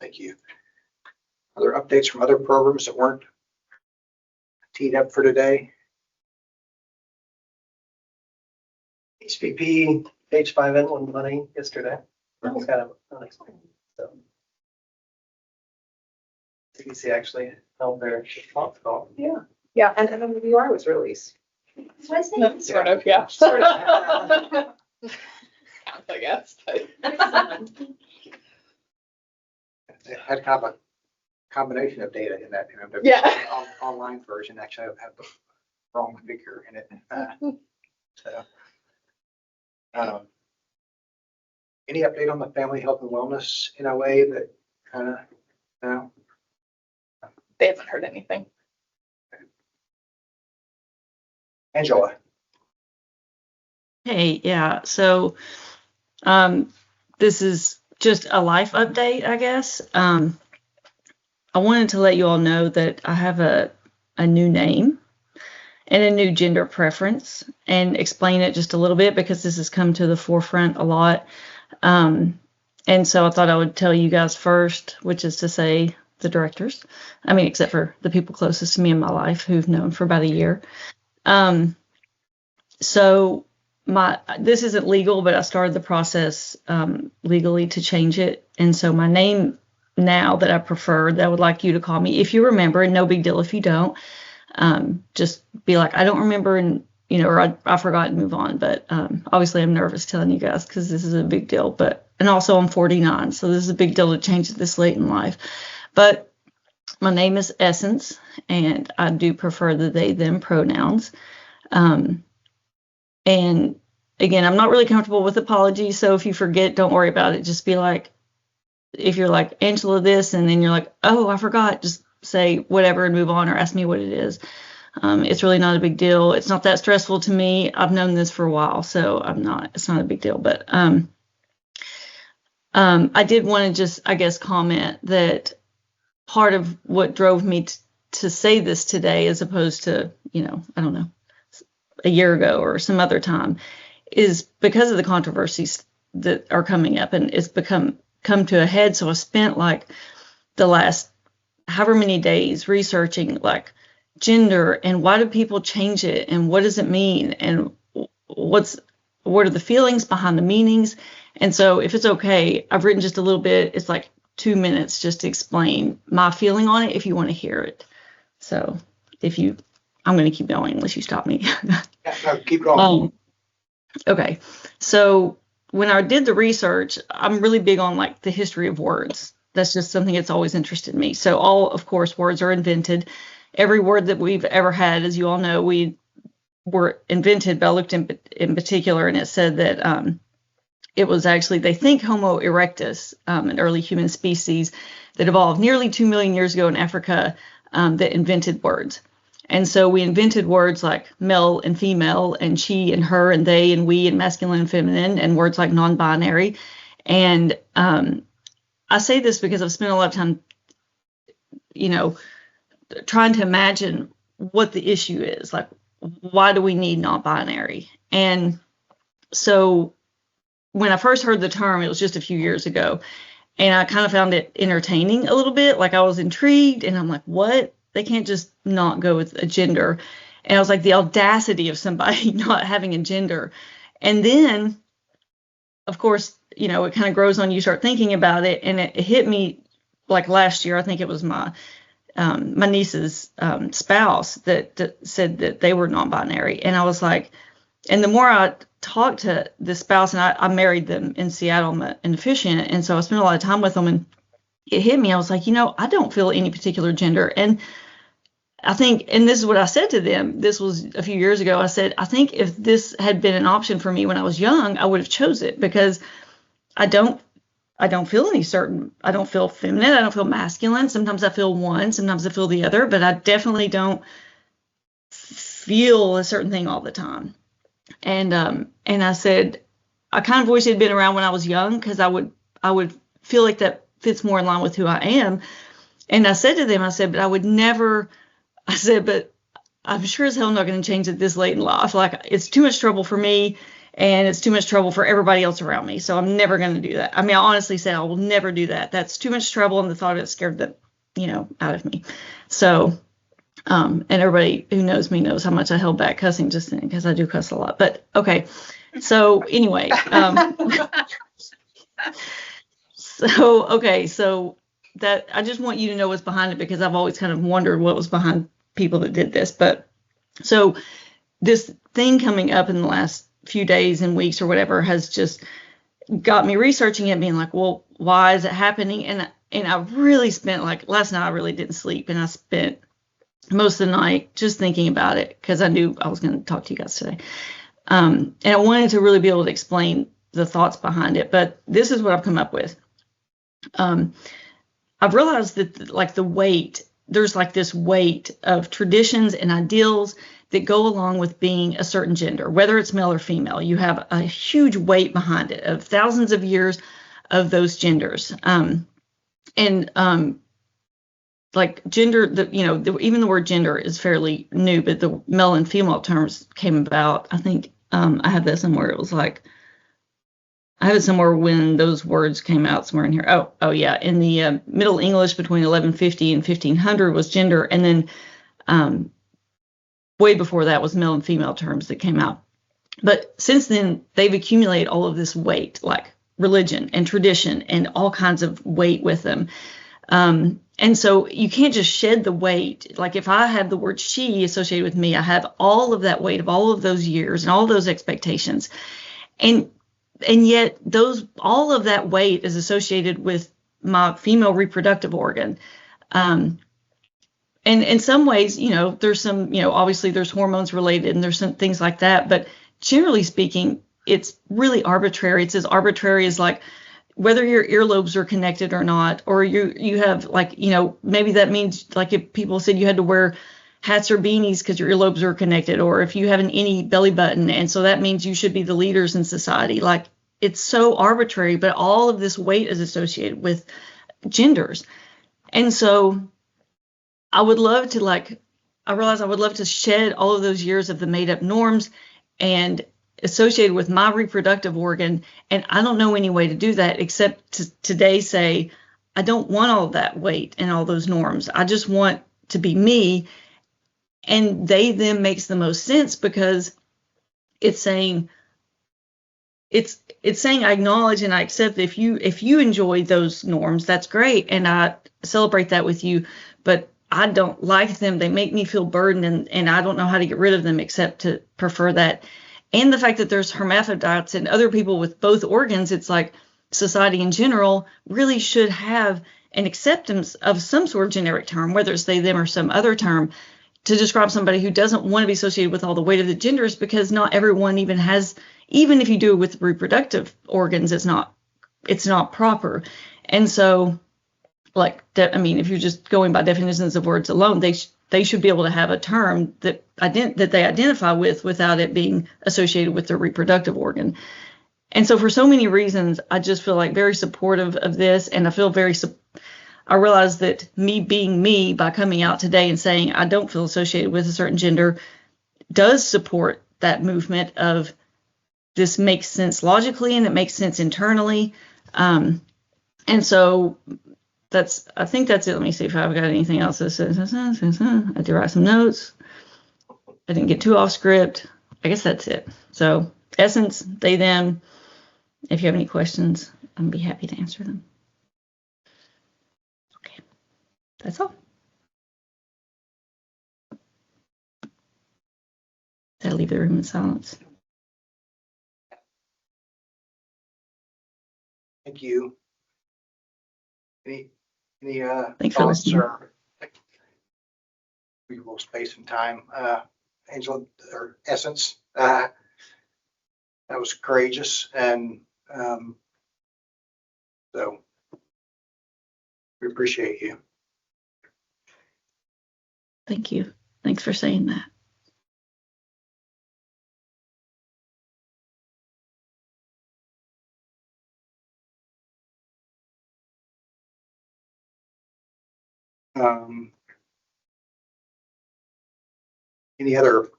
Thank you. Other updates from other programs that weren't teed up for today? HPP H5N won money yesterday. That was kind of unexpected. So CBC actually held their conf call. Yeah. Yeah, and MMWR was released. That's what I said. Sort of, yeah. Sort of. I guess. But. It had kind of a combination of data in that online version. Actually, I have the wrong figure in it. Any update on the family health and wellness in a way that kind of no? They haven't heard anything. Angela. Hey, yeah. So this is just a life update, I guess. I wanted to let you all know that I have a new name and a new gender preference, and explain it just a little bit because this has come to the forefront a lot. And so I thought I would tell you guys first, which is to say the directors. I mean, except for the people closest to me in my life who've known for about a year. So this isn't legal, but I started the process legally to change it. And so my name now that I prefer, that I would like you to call me, if you remember, and no big deal if you don't, just be like, I don't remember, and or I forgot, and move on. But obviously I'm nervous telling you guys because this is a big deal. And also I'm 49, so this is a big deal to change it this late in life. But my name is Essence, and I do prefer the they them pronouns. And again, I'm not really comfortable with apologies, so if you forget, don't worry about it. Just be like, if you're like, Angela this, and then you're like, oh, I forgot, just say whatever and move on, or ask me what it is. It's really not a big deal. It's not that stressful to me. I've known this for a while, so it's not a big deal. But I did want to just, I guess, comment that part of what drove me to say this today, as opposed to, I don't know, a year ago or some other time, is because of the controversies that are coming up, and it's come to a head. So I spent like the last however many days researching like gender and why do people change it and what does it mean and what are the feelings behind the meanings. And so if it's okay, I've written just a little bit. It's like 2 minutes just to explain my feeling on it if you want to hear it. So I'm going to keep going unless you stop me. No, keep going. Okay. So when I did the research, I'm really big on like the history of words. That's just something that's always interested me. So of course, words are invented. Every word that we've ever had, as you all know, we were invented, but I looked in particular, and it said that it was actually, they think Homo erectus, an early human species that evolved nearly 2 million years ago in Africa, that invented words. And so we invented words like male and female, and she and her and they and we, and masculine and feminine, and words like non-binary. And I say this because I've spent a lot of time, trying to imagine what the issue is. Like, why do we need non-binary? And so when I first heard the term, it was just a few years ago, and I kind of found it entertaining a little bit. Like, I was intrigued, and I'm like, what? They can't just not go with a gender. And I was like, the audacity of somebody not having a gender. And then, of course, it kind of grows on you, start thinking about it. And it hit me like last year. I think it was my niece's spouse that said that they were non-binary. And I was like, and the more I talked to the spouse, and I married them in Seattle, I'm an officiant. And so I spent a lot of time with them, and it hit me. I was like, I don't feel any particular gender. And I think, and this is what I said to them, this was a few years ago, I said, I think if this had been an option for me when I was young, I would have chose it, because I don't feel any certain, I don't feel feminine, I don't feel masculine. Sometimes I feel one, sometimes I feel the other, but I definitely don't feel a certain thing all the time. And I said, I kind of wish it had been around when I was young, because I would feel like that fits more in line with who I am. And I said to them, I said, but I'm sure as hell not going to change it this late in life. Like, it's too much trouble for me. and it's too much trouble for everybody else around me. So I'm never going to do that. I mean, I honestly say I will never do that. That's too much trouble, and the thought of it scared the, out of me. So, and everybody who knows me knows how much I held back cussing just then, because I do cuss a lot. But okay. So anyway, so that I just want you to know what's behind it, because I've always kind of wondered what was behind people that did this. But so this thing coming up in the last few days and weeks or whatever has just got me researching it, being like, well, why is it happening? And I really spent, like, last night I really didn't sleep, and I spent most of the night just thinking about it, because I knew I was going to talk to you guys today. And I wanted to really be able to explain the thoughts behind it, but this is what I've come up with. I've realized that, like, there's like this weight of traditions and ideals that go along with being a certain gender, whether it's male or female. You have a huge weight behind it of thousands of years of those genders. Like gender, even the word gender is fairly new, but the male and female terms came about. I think I have that somewhere. It was like, I have it somewhere when those words came out somewhere in here. Oh yeah. In the Middle English between 1150 and 1500 was gender. And then way before that was male and female terms that came out. But since then, they've accumulated all of this weight, like religion and tradition and all kinds of weight with them. And so you can't just shed the weight. Like, if I have the word she associated with me, I have all of that weight of all of those years and all those expectations. And yet all of that weight is associated with my female reproductive organ. And in some ways, there's some, obviously there's hormones related and there's some things like that. But generally speaking, it's really arbitrary. It's as arbitrary as, like, whether your earlobes are connected or not, or you have, like, maybe that means, like, if people said you had to wear hats or beanies because your earlobes are connected, or if you have an any belly button, and so that means you should be the leaders in society. Like, it's so arbitrary, but all of this weight is associated with genders. And so I realize I would love to shed all of those years of the made up norms and associated with my reproductive organ. And I don't know any way to do that except to today say, I don't want all that weight and all those norms. I just want to be me. And they then makes the most sense, because it's saying I acknowledge and I accept that if you enjoy those norms, that's great. And I celebrate that with you, but I don't like them. They make me feel burdened, and I don't know how to get rid of them except to prefer that. And the fact that there's hermaphrodites and other people with both organs, it's like society in general really should have an acceptance of some sort of generic term, whether it's they, them, or some other term, to describe somebody who doesn't want to be associated with all the weight of the genders, because not everyone even has, even if you do it with reproductive organs, it's not proper. And so, like, if you're just going by definitions of words alone, they should be able to have a term that they identify with without it being associated with their reproductive organ. And so for so many reasons, I just feel like very supportive of this. And I feel I realize that me being me by coming out today and saying I don't feel associated with a certain gender does support that movement of this makes sense logically and it makes sense internally. And so I think that's it. Let me see if I've got anything else. I had to write some notes. I didn't get too off script. I guess that's it. So essence, they, them. If you have any questions, I'd be happy to answer them. Okay, that's all. Did I leave the room in silence? Thank you. Any Thanks for thoughts listening. or we will space and time, Angela, or essence, that was courageous, and so we appreciate you. Thank you. Thanks for saying that. Any other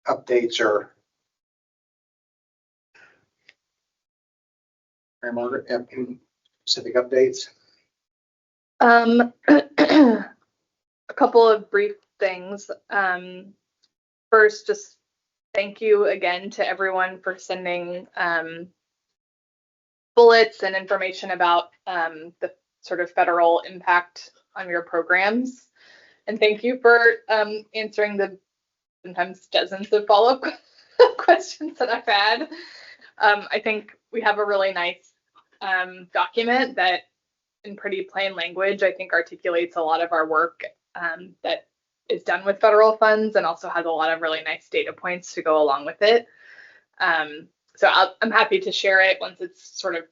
updates or Mary Margaret, have any specific updates? A couple of brief things. First, just thank you again to everyone for sending bullets and information about the sort of federal impact on your programs. And thank you for answering the sometimes dozens of follow-up questions that I've had. I think we have a really nice document that in pretty plain language, I think articulates a lot of our work that is done with federal funds and also has a lot of really nice data points to go along with it. So I'm happy to share it once it's sort of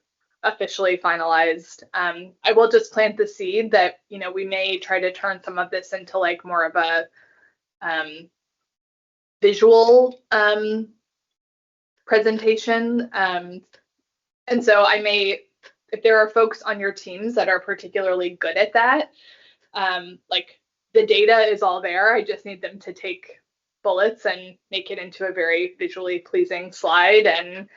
officially finalized. I will just plant the seed that, you know, we may try to turn some of this into like more of a visual presentation. And so I may, if there are folks on your teams that are particularly good at that, like the data is all there. I just need them to take bullets and make it into a very visually pleasing slide. And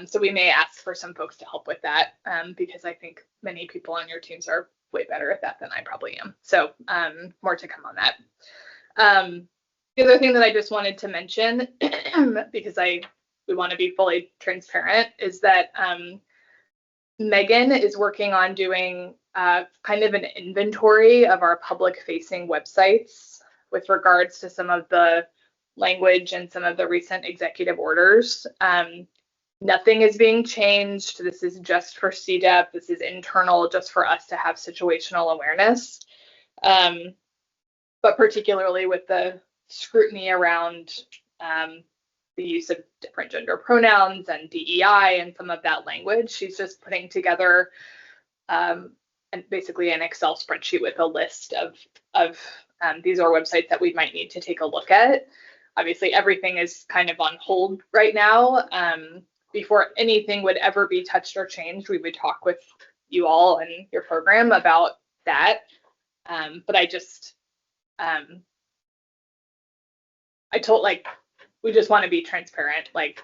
so we may ask for some folks to help with that because I think many people on your teams are way better at that than I probably am. So more to come on that. The other thing that I just wanted to mention, because we want to be fully transparent, is that Megan is working on doing kind of an inventory of our public-facing websites with regards to some of the language and some of the recent executive orders. Nothing is being changed. This is just for CDEP. This is internal, just for us to have situational awareness. But particularly with the scrutiny around the use of different gender pronouns and DEI and some of that language, she's just putting together and basically an Excel spreadsheet with a list of these are websites that we might need to take a look at. Obviously, everything is kind of on hold right now. Before anything would ever be touched or changed, we would talk with you all and your program about that. But I just, I told, like, we just want to be transparent. Like,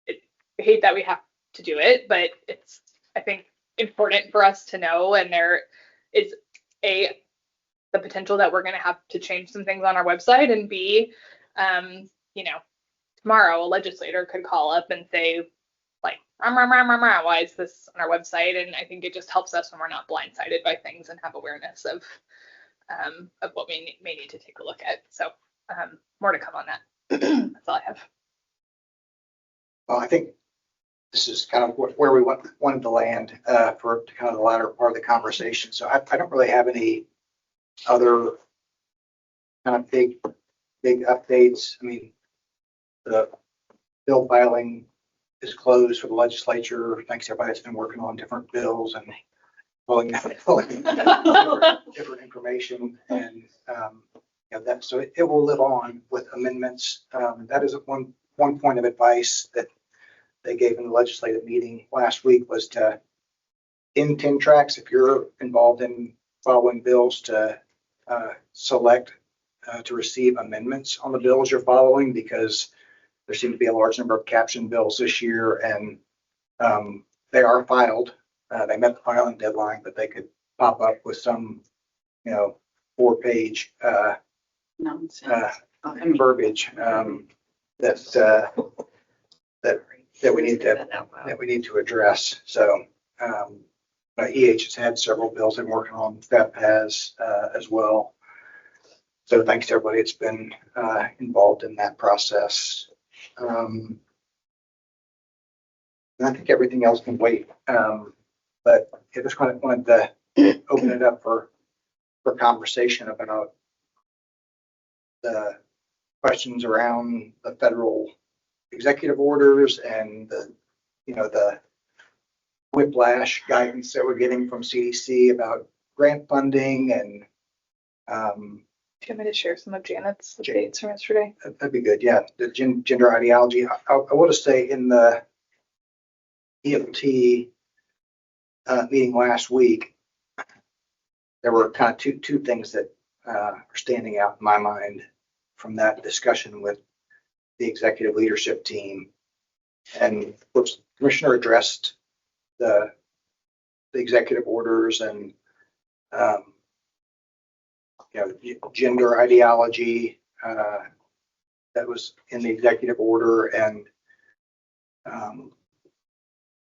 I hate that we have to do it, but it's, I think, important for us to know. And there is the potential that we're going to have to change some things on our website, and B, you know, tomorrow a legislator could call up and say, like, why is this on our website? And I think it just helps us when we're not blindsided by things and have awareness of what we may need to take a look at. So more to come on that. That's all I have. Well, I think this is kind of where we wanted to land for kind of the latter part of the conversation. So I don't really have any other kind of big updates. I mean, the bill filing is closed for the legislature. Thanks to everybody that's been working on different bills and pulling different information. And that, so it will live on with amendments. That is one point of advice that they gave in the legislative meeting last week, was to, in 10 tracks, if you're involved in following bills, to select to receive amendments on the bills you're following, because there seem to be a large number of caption bills this year, and they are filed. They met the filing deadline, but they could pop up with some, 4-page verbiage that we need to address. So EH has had several bills they're working on. FEP has as well. So thanks to everybody that's been involved in that process. And I think everything else can wait. But I just wanted to open it up for conversation about the questions around the federal executive orders and the whiplash guidance that we're getting from CDC about grant funding. And do you want me to share some of Janet's updates from yesterday? That'd be good. Yeah, the gender ideology. I will just say, in the ELT meeting last week, there were kind of two things that are standing out in my mind from that discussion with the executive leadership team. And the commissioner addressed the executive orders and, gender ideology, that was in the executive order, and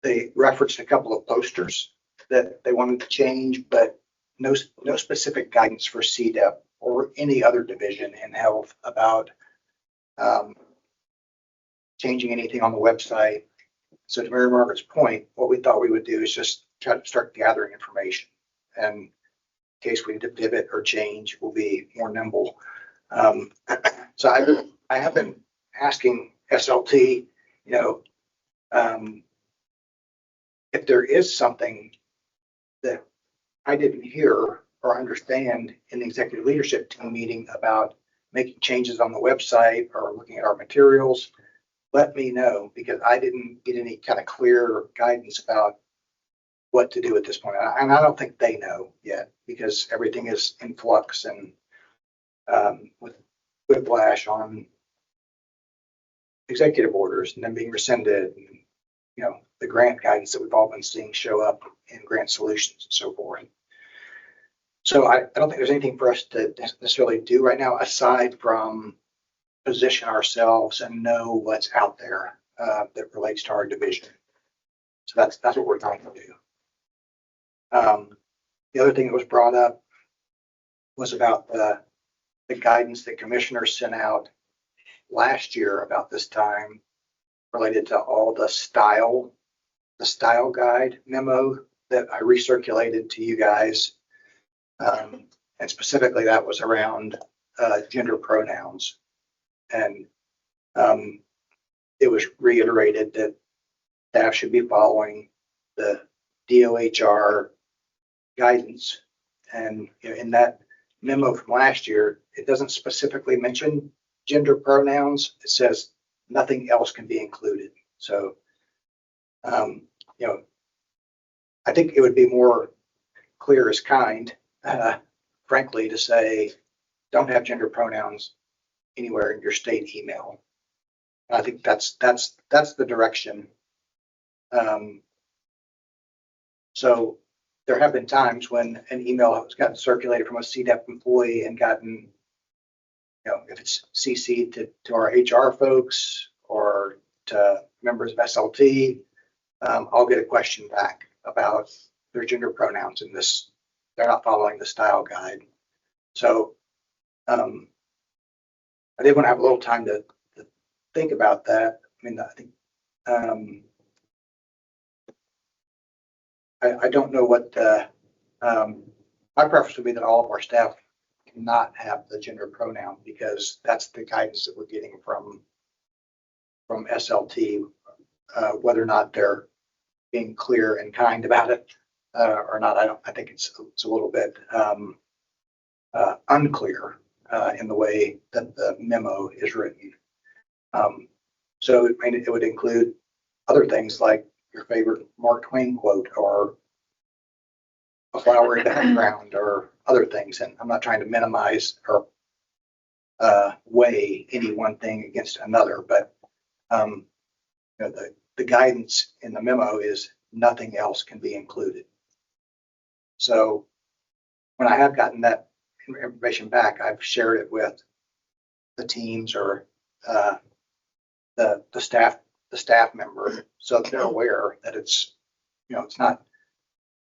they referenced a couple of posters that they wanted to change, but no specific guidance for CDEP or any other division in health about changing anything on the website. So to Mary Margaret's point, what we thought we would do is just try to start gathering information, and in case we need to pivot or change, we'll be more nimble. So I have been asking SLT, if there is something that I didn't hear or understand in the executive leadership team meeting about making changes on the website or looking at our materials, let me know, because I didn't get any kind of clear guidance about what to do at this point. And I don't think they know yet, because everything is in flux and with whiplash on executive orders and then being rescinded, and the grant guidance that we've all been seeing show up in grant solutions and so forth. So I don't think there's anything for us to necessarily do right now aside from position ourselves and know what's out there that relates to our division. So that's what we're trying to do. The other thing that was brought up was about the guidance that commissioners sent out last year about this time related to all the style guide memo that I recirculated to you guys. And specifically that was around gender pronouns. And it was reiterated that staff should be following the DOHR guidance. And in that memo from last year, it doesn't specifically mention gender pronouns. It says nothing else can be included. So, I think it would be more clear as kind, frankly, to say, don't have gender pronouns anywhere in your state email. And I think that's the direction. So there have been times when an email has gotten circulated from a CDEP employee and gotten, if it's CC'd to our HR folks or to members of SLT, I'll get a question back about their gender pronouns in this. They're not following the style guide. So I did want to have a little time to think about that. I mean, I think I don't know what my preference would be that all of our staff cannot have the gender pronoun, because that's the guidance that we're getting from SLT, whether or not they're being clear and kind about it or not. I think it's a little bit unclear in the way that the memo is written. So it would include other things like your favorite Mark Twain quote or a flower in the background or other things. And I'm not trying to minimize or weigh any one thing against another, but the guidance in the memo is nothing else can be included. So when I have gotten that information back, I've shared it with the teams or the staff member, so they're aware that it's it's not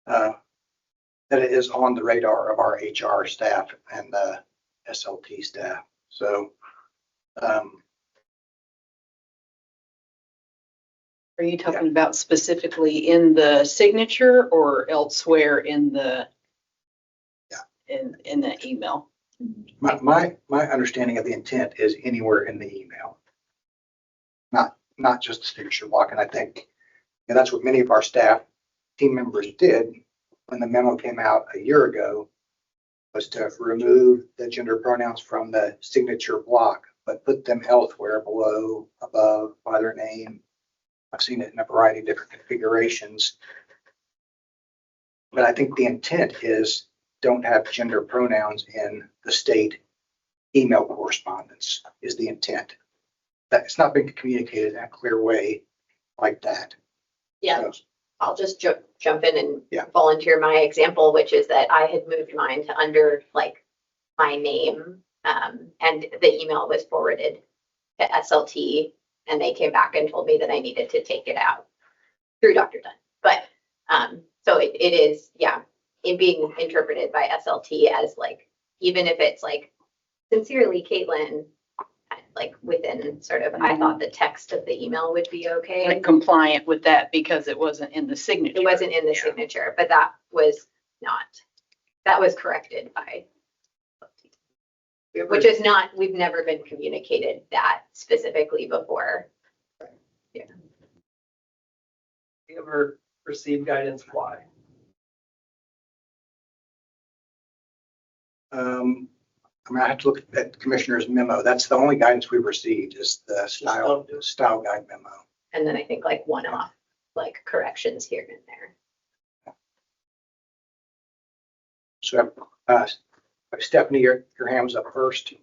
that it is on the radar of our HR staff and the SLT staff. So are you talking about specifically in the signature or elsewhere in the in the email? my understanding of the intent is anywhere in the email, not just the signature block. And I think that's what many of our staff team members did when the memo came out a year ago, was to remove the gender pronouns from the signature block, but put them elsewhere, below, above, by their name. I've seen it in a variety of different configurations. But I think the intent is don't have gender pronouns in the state email correspondence is the intent. That it's not been communicated in a clear way like that. Yeah. I'll just jump in and Yeah. volunteer my example, which is that I had moved mine to under like my name, and the email was forwarded to SLT, and they came back and told me that I needed to take it out through Dr. Dunn. But so it is, yeah, it being interpreted by SLT as like, even if it's like sincerely Caitlin, like within sort of, I thought the text of the email would be okay. Like compliant with that because it wasn't in the signature. It wasn't in the signature, but that was not, that was corrected by, which is not, we've never been communicated that specifically before. You ever received guidance why? I mean, I have to look at the commissioner's memo. That's the only guidance we've received is the style guide memo. And then I think like one-off, like corrections here and there. So Stephanie, your hand's up first.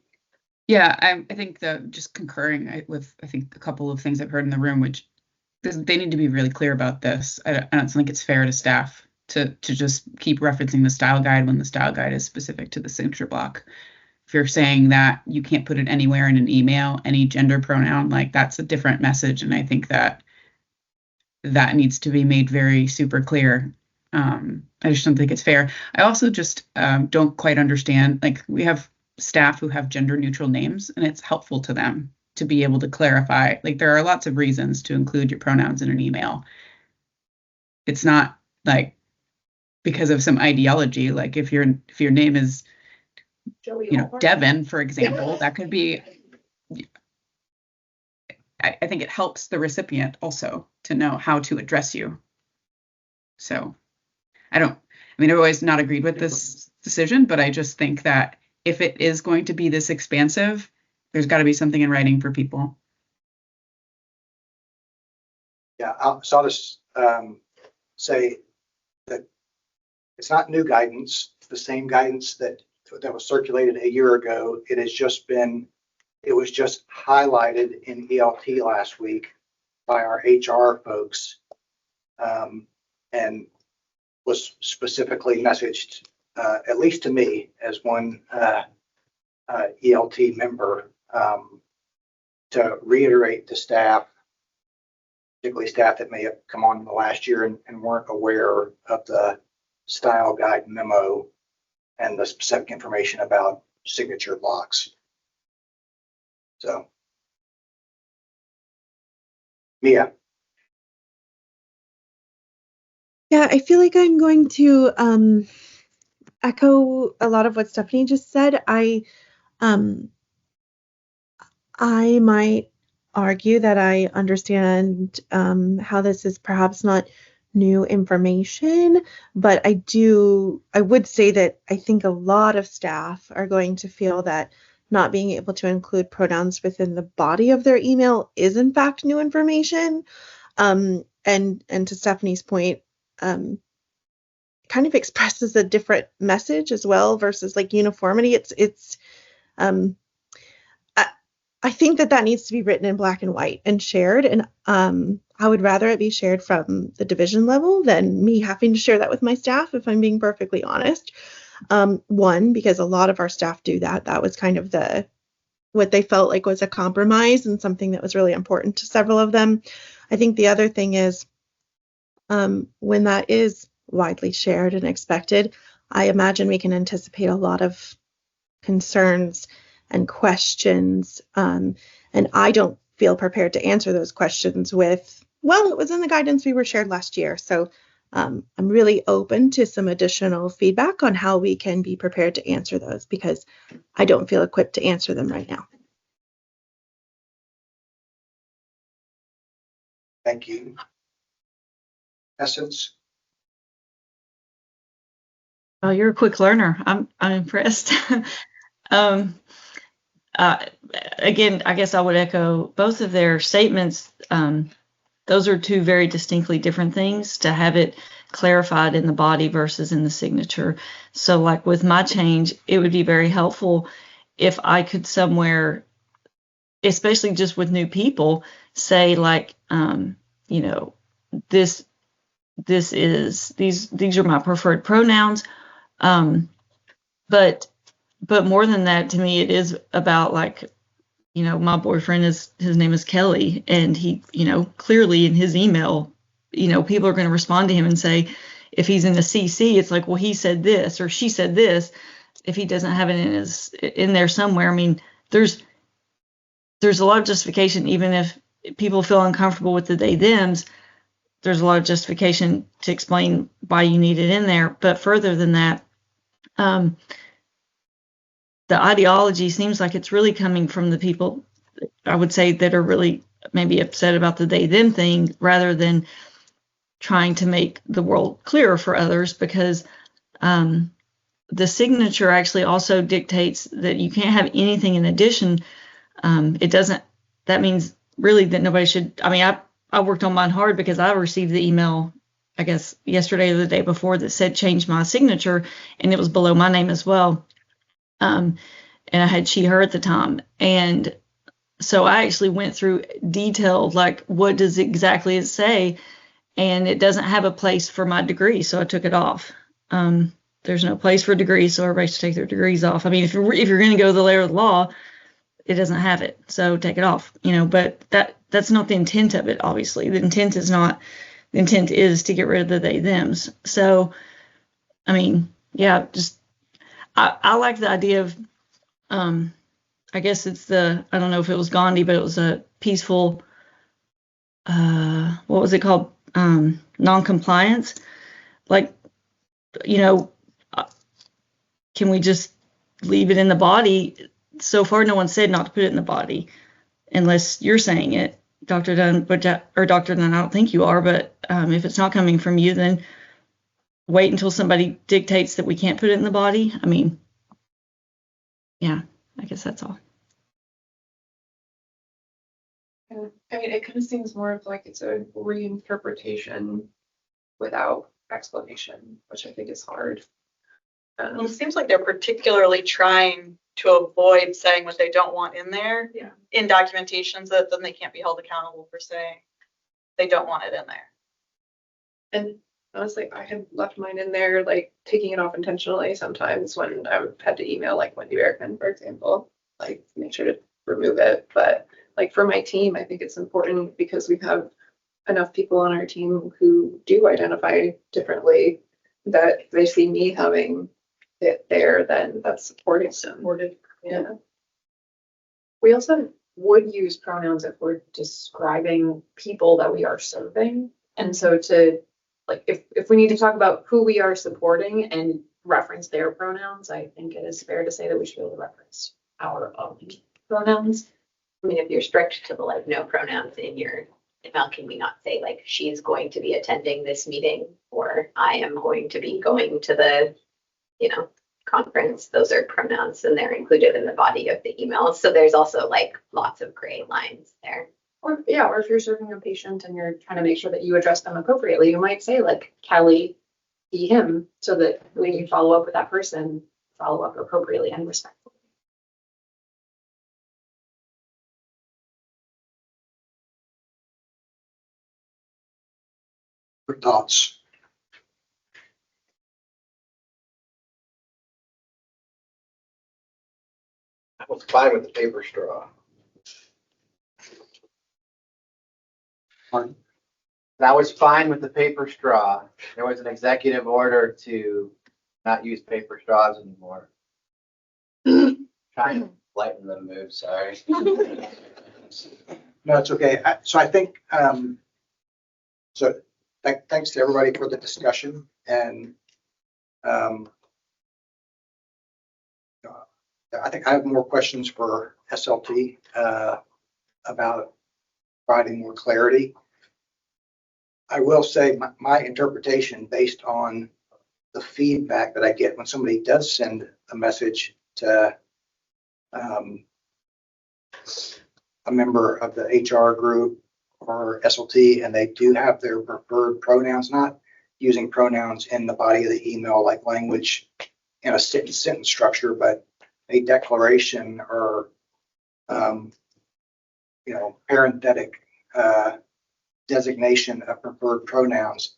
Yeah, I think just concurring with I think a couple of things I've heard in the room, which they need to be really clear about this. I don't think it's fair to staff to just keep referencing the style guide when the style guide is specific to the signature block. If you're saying that you can't put it anywhere in an email, any gender pronoun, like that's a different message. And I think that needs to be made very super clear. I just don't think it's fair. I also just don't quite understand, like we have staff who have gender neutral names and it's helpful to them to be able to clarify, like there are lots of reasons to include your pronouns in an email. It's not like because of some ideology, like if your name is, Devin, for example, that could be, I think it helps the recipient also to know how to address you. So I've always not agreed with this decision, but I just think that if it is going to be this expansive, there's got to be something in writing for people. Yeah, I'll just say that it's not new guidance. It's the same guidance that was circulated a year ago. It was just highlighted in ELT last week by our HR folks, and was specifically messaged, at least to me as one ELT member, to reiterate to staff, particularly staff that may have come on in the last year and weren't aware of the style guide memo and the specific information about signature blocks. So, Mia. Yeah, I feel like I'm going to echo a lot of what Stephanie just said. I might argue that I understand how this is perhaps not new information, but I would say that I think a lot of staff are going to feel that not being able to include pronouns within the body of their email is in fact new information. And to Stephanie's point, kind of expresses a different message as well versus like uniformity. I think that needs to be written in black and white and shared. And I would rather it be shared from the division level than me having to share that with my staff, if I'm being perfectly honest. One, because a lot of our staff do that. That was kind of what they felt like was a compromise and something that was really important to several of them. I think the other thing is when that is widely shared and expected, I imagine we can anticipate a lot of concerns and questions. And I don't feel prepared to answer those questions with, well, it was in the guidance we were shared last year. So I'm really open to some additional feedback on how we can be prepared to answer those, because I don't feel equipped to answer them right now. Thank you. Essence. Oh, you're a quick learner. I'm impressed. Again, I guess I would echo both of their statements. Those are two very distinctly different things, to have it clarified in the body versus in the signature. So like with my change, it would be very helpful if I could somewhere, especially just with new people, say like, this these are my preferred pronouns. But more than that, to me, it is about, like, my boyfriend his name is Kelly, and he, clearly in his email, people are going to respond to him and say, if he's in the CC, it's like, well, he said this or she said this. If he doesn't have it in there somewhere, I mean, there's a lot of justification, even if people feel uncomfortable with the they thems. There's a lot of justification to explain why you need it in there. But further than that, the ideology seems like it's really coming from the people, I would say, that are really maybe upset about the they them thing, rather than trying to make the world clearer for others, because the signature actually also dictates that you can't have anything in addition. That means really that nobody should, I mean, I worked on mine hard because I received the email, I guess, yesterday or the day before, that said change my signature, and it was below my name as well. And I had she, her at the time. And so I actually went through detailed, like, what does exactly it say? And it doesn't have a place for my degree, so I took it off. There's no place for degrees, so everybody should take their degrees off. I mean, if you're going to go the layer of the law, it doesn't have it, so take it off. But that's not the intent of it. Obviously, the intent is to get rid of the they thems. So, I mean, yeah, just I like the idea of, I guess it's I don't know if it was Gandhi, but it was a peaceful, what was it called? Non-compliance. Like, can we just leave it in the body? So far, no one said not to put it in the body, unless you're saying it, Dr. Dunn, or Dr. Dunn, I don't think you are, but if it's not coming from you, then wait until somebody dictates that we can't put it in the body. I mean, yeah, I guess that's all. Yeah, I mean, it kind of seems more of like it's a reinterpretation without explanation, which I think is hard. Well, it seems like they're particularly trying to avoid saying what they don't want in there in documentation, so that then they can't be held accountable for saying they don't want it in there. And honestly, I had left mine in there, like taking it off intentionally sometimes when I had to email, like Wendy Bergman, for example, like make sure to remove it. But like for my team, I think it's important because we have enough people on our team who do identify differently, that if they see me having it there, then that's supported. Yeah. We also would use pronouns if we're describing people that we are serving. And so to, like, if we need to talk about who we are supporting and reference their pronouns, I think it is fair to say that we should be able to reference our own pronouns. I mean, if you're strict to the like no pronouns in your email, can we not say like she's going to be attending this meeting, or I am going to be going to the, conference? Those are pronouns and they're included in the body of the email. So there's also like lots of gray lines there. Or if you're serving a patient and you're trying to make sure that you address them appropriately, you might say like Kelly, he, him, so that when you follow up with that person, follow up appropriately and respectfully. For thoughts. I was fine with the paper straw. Pardon? I was fine with the paper straw. There was an executive order to not use paper straws anymore. Trying to lighten the mood, sorry. No, it's okay. So I think, thanks to everybody for the discussion, and I think I have more questions for SLT about providing more clarity. I will say my interpretation, based on the feedback that I get when somebody does send a message to a member of the HR group or SLT, and they do have their preferred pronouns, not using pronouns in the body of the email like language in a sentence structure, but a declaration or parenthetic designation of preferred pronouns.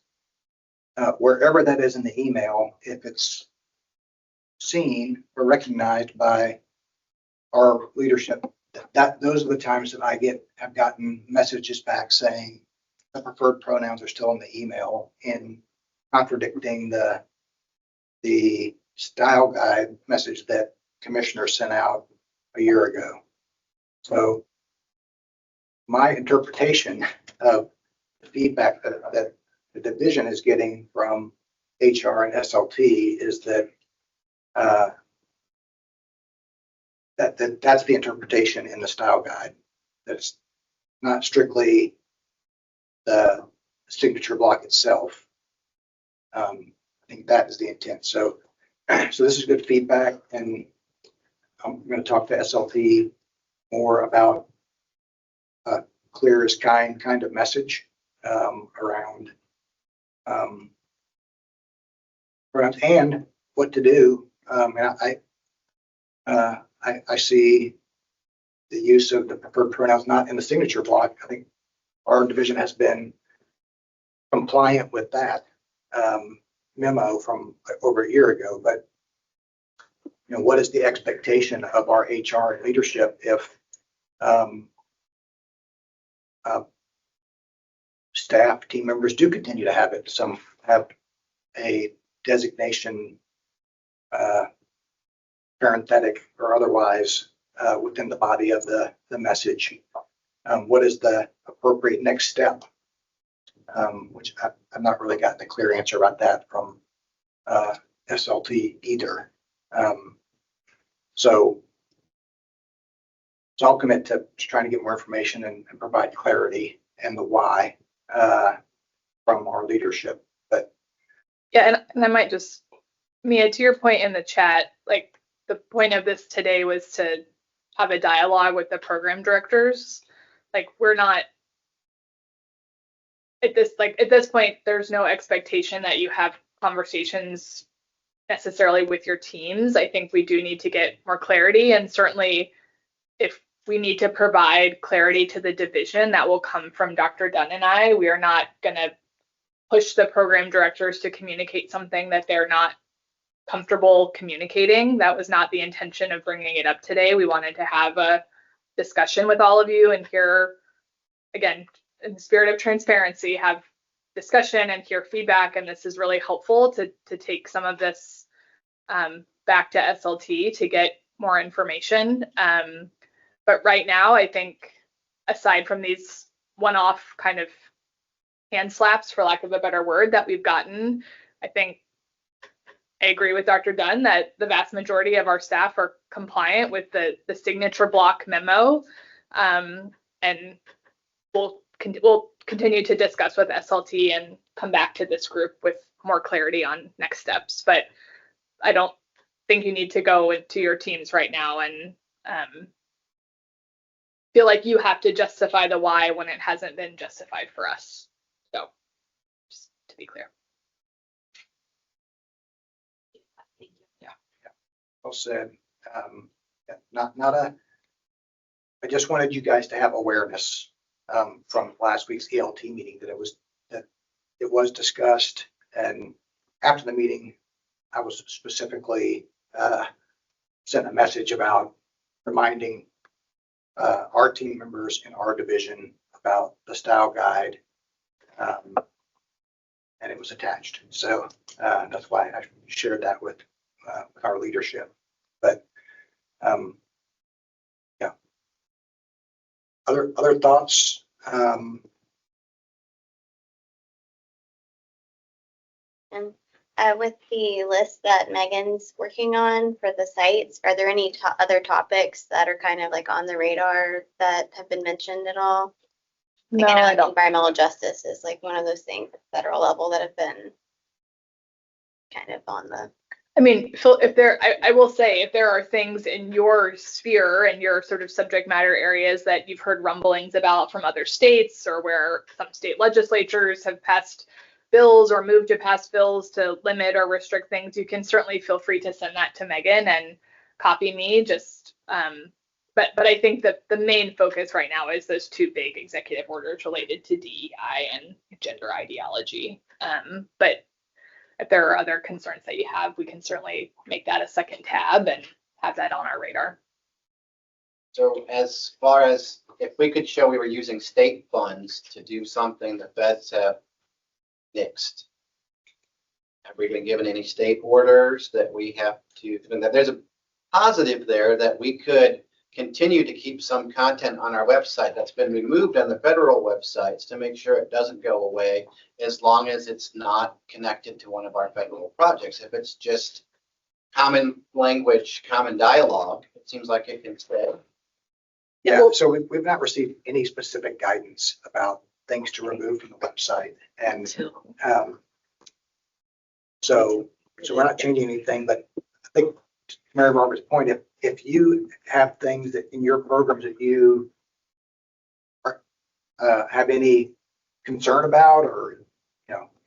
wherever that is in the email, if it's seen or recognized by our leadership, those are the times that have gotten messages back saying the preferred pronouns are still in the email, in contradicting the style guide message that commissioner sent out a year ago. So my interpretation of the feedback that the division is getting from HR and SLT is that that's the interpretation in the style guide. That's not strictly the signature block itself. I think that is the intent. So this is good feedback, and I'm going to talk to SLT more about a clear as kind of message around pronouns and what to do. And I see the use of the preferred pronouns not in the signature block. I think our division has been compliant with that memo from over a year ago. But what is the expectation of our HR and leadership if staff, team members do continue to have it? Some have a designation, parenthetic or otherwise, within the body of the message. What is the appropriate next step? Which I've not really gotten a clear answer about that from SLT either. So I'll commit to trying to get more information and provide clarity and the why from our leadership. But yeah, and I might just, Mia, to your point in the chat, like the point of this today was to have a dialogue with the program directors. Like we're not at this point, there's no expectation that you have conversations necessarily with your teams. I think we do need to get more clarity, and certainly if we need to provide clarity to the division, that will come from Dr. Dunn and I. We are not going to push the program directors to communicate something that they're not comfortable communicating. That was not the intention of bringing it up today. We wanted to have a discussion with all of you and hear, again, in the spirit of transparency, have discussion and hear feedback. And this is really helpful to take some of this back to SLT to get more information. But right now, I think aside from these one-off kind of hand slaps, for lack of a better word, that we've gotten, I think I agree with Dr. Dunn that the vast majority of our staff are compliant with the signature block memo. And we'll continue to discuss with SLT and come back to this group with more clarity on next steps. But I don't think you need to go into your teams right now and feel like you have to justify the why when it hasn't been justified for us. So just to be clear. Yeah. Well said. I just wanted you guys to have awareness from last week's ELT meeting that it was discussed, and after the meeting, I was specifically sent a message about reminding our team members in our division about the style guide, and it was attached. So that's why I shared that with our leadership. But yeah, other thoughts? And with the list that Megan's working on for the sites, are there any other topics that are kind of like on the radar that have been mentioned at all? No, Like, I don't. Environmental justice is like one of those things at the federal level that have been kind of on the. I mean, Phil, I will say, if there are things in your sphere and your sort of subject matter areas that you've heard rumblings about from other states, or where some state legislatures have passed bills or moved to pass bills to limit or restrict things, you can certainly feel free to send that to Megan and copy me. Just, but I think that the main focus right now is those two big executive orders related to DEI and gender ideology. But if there are other concerns that you have, we can certainly make that a second tab and have that on our radar. So as far as if we could show we were using state funds to do something the feds have nixed, have we been given any state orders that we have to, that there's a positive there that we could continue to keep some content on our website that's been removed on the federal websites to make sure it doesn't go away as long as it's not connected to one of our federal projects. If it's just common language, common dialogue, it seems like it can stay. Yeah, so we've not received any specific guidance about things to remove from the website. And so we're not changing anything, but I think to Mary Barbara's point, if you have things that in your programs that you are, have any concern about, or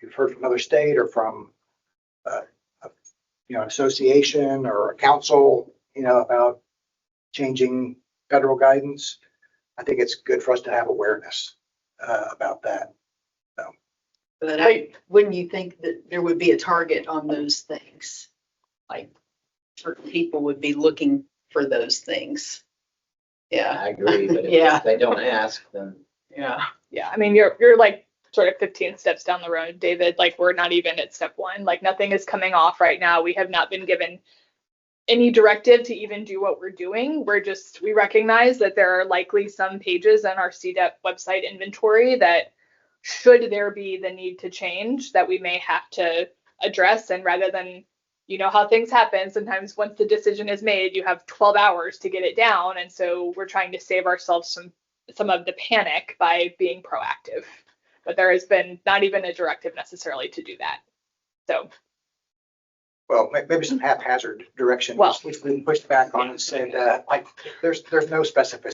you've heard from another state or from an association or a council, about changing federal guidance, I think it's good for us to have awareness about that. But wouldn't you think that there would be a target on those things? Like certain people would be looking for those things. Yeah. I agree, but if they don't ask, then. Yeah. Yeah, I mean, you're like sort of 15 steps down the road, David. Like, we're not even at step one. Like, nothing is coming off right now. We have not been given any directive to even do what we're doing. We recognize that there are likely some pages on our CDEP website inventory that, should there be the need to change, that we may have to address. And rather than, how things happen, sometimes once the decision is made, you have 12 hours to get it down. And so we're trying to save ourselves some of the panic by being proactive. But there has been not even a directive necessarily to do that. So. Well, maybe some haphazard direction, which we pushed back on and said, there's no specificity.